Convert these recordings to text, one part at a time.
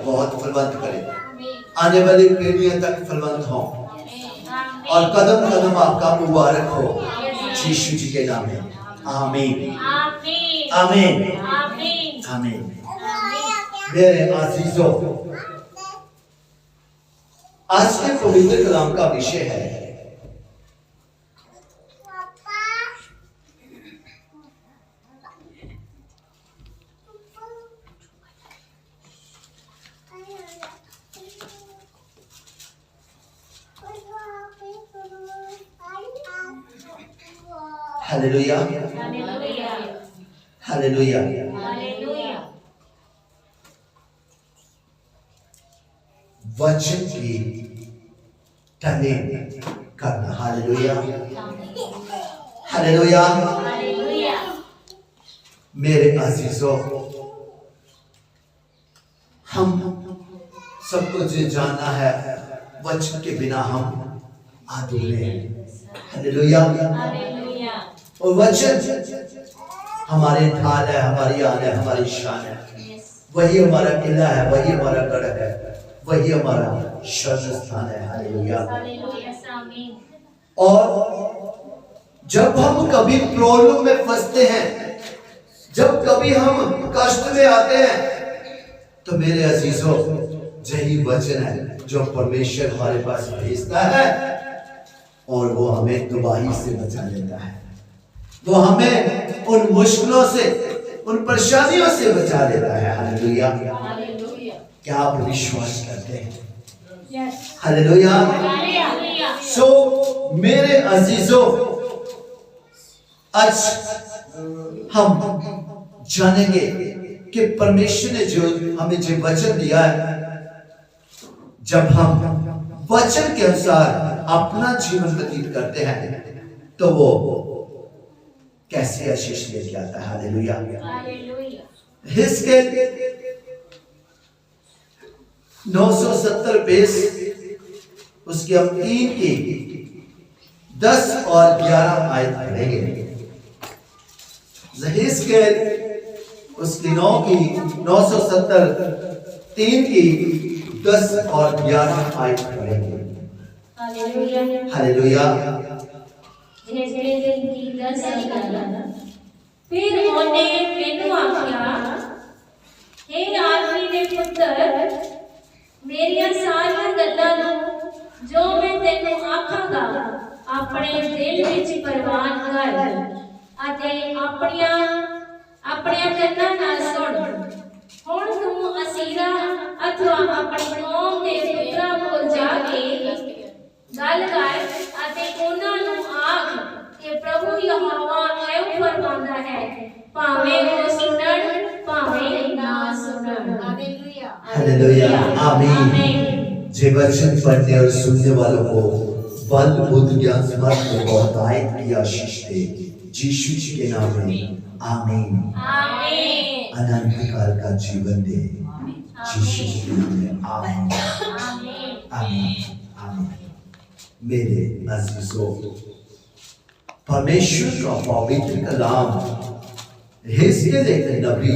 बहुत फलवंत करे, आने वाली पीढ़ियों तक फलवंत हो और कदम कदम आपका मुबारक हो यीशु जी के नाम में। आमीन आमीन आमीन। मेरे अजीजों, आज के पवित्र कलाम का विषय है हालेलुया हालेलुया वचन की तालीम करना। Hallelujah hallelujah. मेरे अजीजों, हम सबको जो जानना है वचन के बिना हम अधूरे हैं। हालेलुया। और वचन हमारे ढाल है, हमारी आन है, हमारी शान है। वही हमारा किला है, वही हमारा गढ़ है, वही हमारा शरण स्थान है। हालेलुया। और जब हम कभी प्रॉब्लम में फंसते हैं, जब कभी हम कष्ट में आते हैं, तो मेरे अजीजों, यही वचन है जो परमेश्वर हमारे पास भेजता है और वो हमें तबाही से बचा लेता है। वो हमें उन मुश्किलों से, उन परेशानियों से बचा लेता है। हालेलुया। क्या आप विश्वास करते हैं? हालेलुया। सो मेरे अजीजों, आज हम जानेंगे कि परमेश्वर ने जो हमें जो वचन दिया है, जब हम वचन के अनुसार अपना जीवन व्यतीत करते हैं तो वो कैसे आशीष लेके आता है। हालेलुया। हिजकिय्याह 970 पेज, उसके हम 3 की 10 और 11 आयत पढ़ेंगे। हिजकिय्याह उसकी 970 3 की 10 और 11 आयत पढ़ेंगे। हालेलुया। फिर उन्हें मैनू आख्या, हे आदमी दे पुत्र, मेरिया सारिया गल्लां जो मैं तेनू आखांगा अपने दिल विच परवान कर अते अपने कन्नां नाल सुन। हुण तू असीरा अथवा अपनी कौम दे पुत्तरां कोल जाके गल कर अते उन्हां नू आख कि प्रभु यहोवा ऐ फरमांदा है, भावें वो सुनण भावें ना सुनण। Hallelujah hallelujah. आमीन। जे वचन पढ़ने और सुनने वालों को बल बुद्धि ज्ञान समर्थ में बहुतायत की आशीष दे यीशु जी के नाम में। आमीन आमीन। अनंत काल का जीवन दे यीशु जी के नाम में। आमीन आमीन आमीन। मेरे अजीजों, परमेश्वर का पवित्र कलाम हिजकिय्याह एक नबी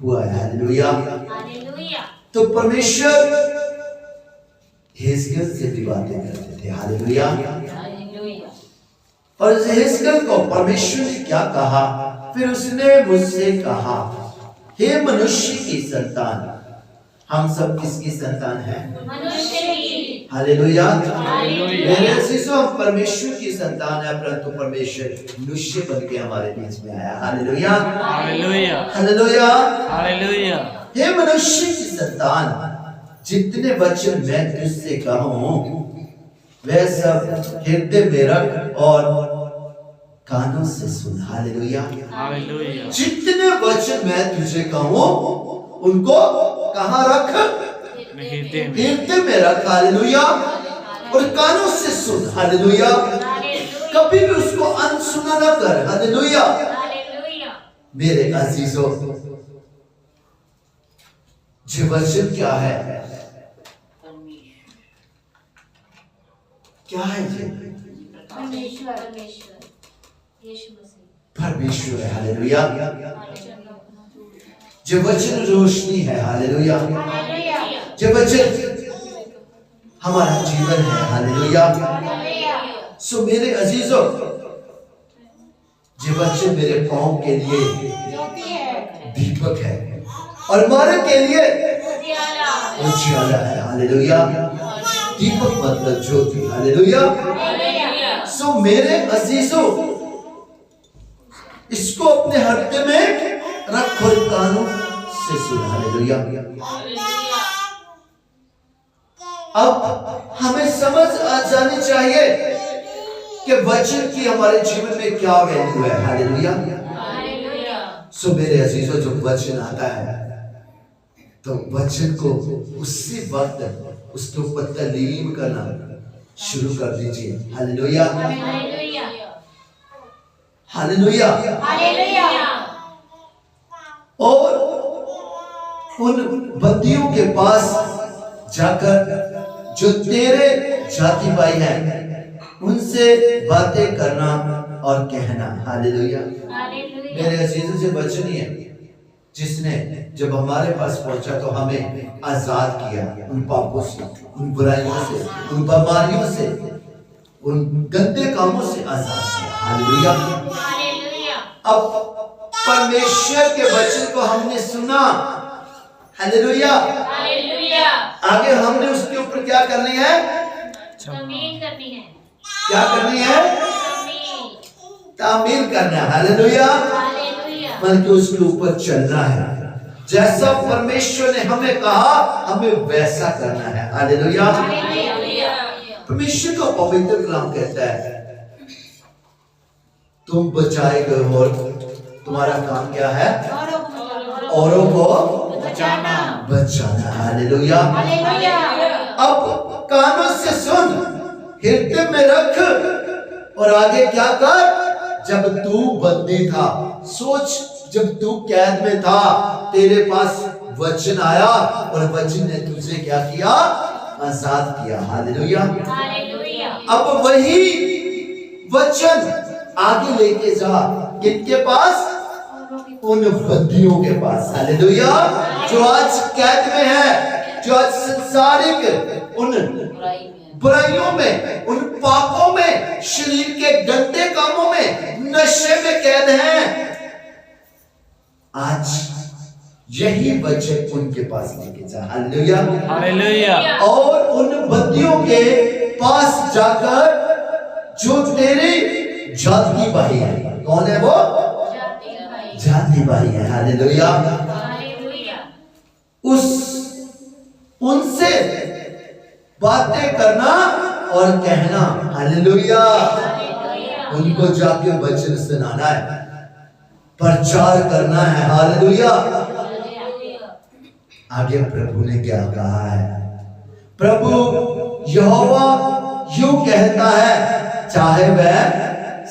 हुआ है। हालेलुया। तो परमेश्वर हिजकिय्याह से भी बातें करते थे। हालेलुया। और हिजकिय्याह को परमेश्वर ने क्या कहा? फिर उसने मुझसे कहा, हे मनुष्य की संतान। हम सब किसकी संतान हैं? मनुष्य की। हालेलुया। मेरे अजीजों, हम परमेश्वर की संतान है, परंतु परमेश्वर मनुष्य बन के हमारे बीच में आया। Hallelujah hallelujah hallelujah hallelujah. हे मनुष्य की संतान, जितने वचन मैं तुझसे कहूं वह सब हृदय में रख और कानों से सुन। Hallelujah hallelujah. जितने वचन मैं तुझे कहूं उनको कहां रख? हृदय में रख। हालेलुया। और कानों से सुन। हालेलुया। कभी भी उसको अनसुना ना कर। हालेलुया। मेरे अजीजों, ये वचन क्या है? क्या है ये? परमेश्वर है। हालेलुया। जो वचन रोशनी है। हालेलुया। ये वचन हमारा जीवन है। हालेलुया। सो मेरे अजीजों, ये वचन मेरे पांव के लिए दीपक है और हमारे के लिए उजाला है। हालेलुया। दीपक मतलब ज्योति। हालेलुया। सो मेरे अजीजों, इसको अपने हृदय में रखो, कानों से सुनो। हालेलुया। अब हमें समझ आ जानी चाहिए कि वचन की हमारे जीवन में क्या वैल्यू है। हालेलुया। सो मेरे अजीजों, जब वचन आता है तो वचन को उसी वक्त उसके ऊपर तलीम करना शुरू कर दीजिए। हालेलुया। हालेलुया। और उन बंदियों के पास जाकर जो तेरे जाति भाई हैं उनसे बातें करना और कहना। हालेलुया। मेरे अजीजों, से वचन ही है जिसने जब हमारे पास पहुंचा तो हमें आजाद किया उन पापों से, उन बुराइयों से, उन बीमारियों से, उन गंदे कामों से आजाद किया। हालेलुया। अब परमेश्वर के वचन को हमने सुना। हालेलुया। आगे हमने उसके ऊपर क्या करनी है? क्या करनी है? तामील करना है। हालेलुया। बल्कि उसके ऊपर चलना है। जैसा परमेश्वर ने हमें कहा हमें वैसा करना है। हालेलुया। परमेश्वर का पवित्र कलाम कहता है तुम बचाए गए हो और तुम्हारा काम क्या है? औरों को बचाना। हालेलुया। अब कानों से सुन, हृदय में रख और आगे क्या कर? जब तू बंदी था, सोच, जब तू कैद में था तेरे पास वचन आया और वचन ने तुझे क्या किया? आजाद किया। हालेलुया। अब वही वचन आगे लेके जा किनके पास? उन बंदियों के पास। हालेलुया। जो आज कैद में है, जो आज संसारिक उन बुराइयों में, उन पापों में, शरीर के गंदे कामों में, नशे में कैद हैं, आज यही वचन उनके पास लेके जा। हालेलुया। हालेलुया। और उन बंदियों के पास जाकर जो तेरे जाति भाई है, कौन है वो? जाति भाई है। हालेलुया। उनसे बातें करना और कहना। हालेलुया। उनको जाके वचन सुनाना है, प्रचार करना है। हालेलुया। आगे प्रभु ने क्या कहा है? प्रभु यहोवा यूं कहता है, चाहे वह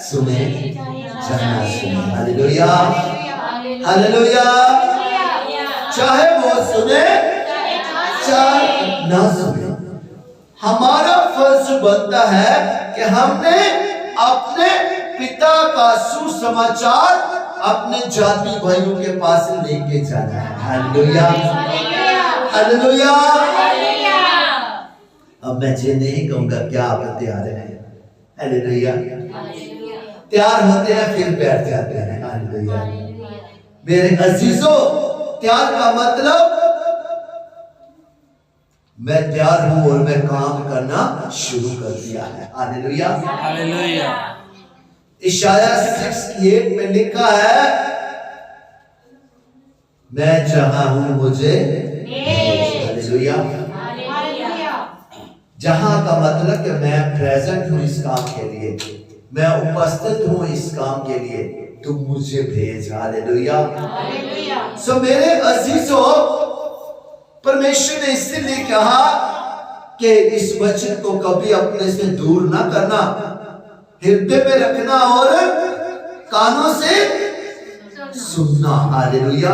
सुने चाहे ना सुने। हालेलुया। हालेलुया। चाहे वो सुने चाहे ना सुने, हमारा फर्ज बनता है कि हमने अपने पिता का सुसमाचार अपने जाति भाइयों के पास लेके जाना है। हालेलुया। हालेलुया। अब मैं ये नहीं कहूंगा क्या आप तैयार हैं? हालेलुया। तैयार होते हैं फिर बैठ जाते हैं। हालेलुया। मेरे अजीजों, तैयार का मतलब मैं तैयार हूं और मैं काम करना शुरू कर दिया है। हालेलुया। हालेलुया। इशाया 6:8 में लिखा है, मैं जहां हूं मुझे। हालेलुया। जहां का मतलब कि मैं प्रेजेंट हूं इस काम के लिए, मैं उपस्थित हूं इस काम के लिए, तुम मुझे भेज। हालेलुया। सो मेरे अजीजों, परमेश्वर ने इसलिए कहा कि इस वचन को कभी अपने से दूर ना करना, हृदय में रखना और कानों से सुनना। हालेलुया।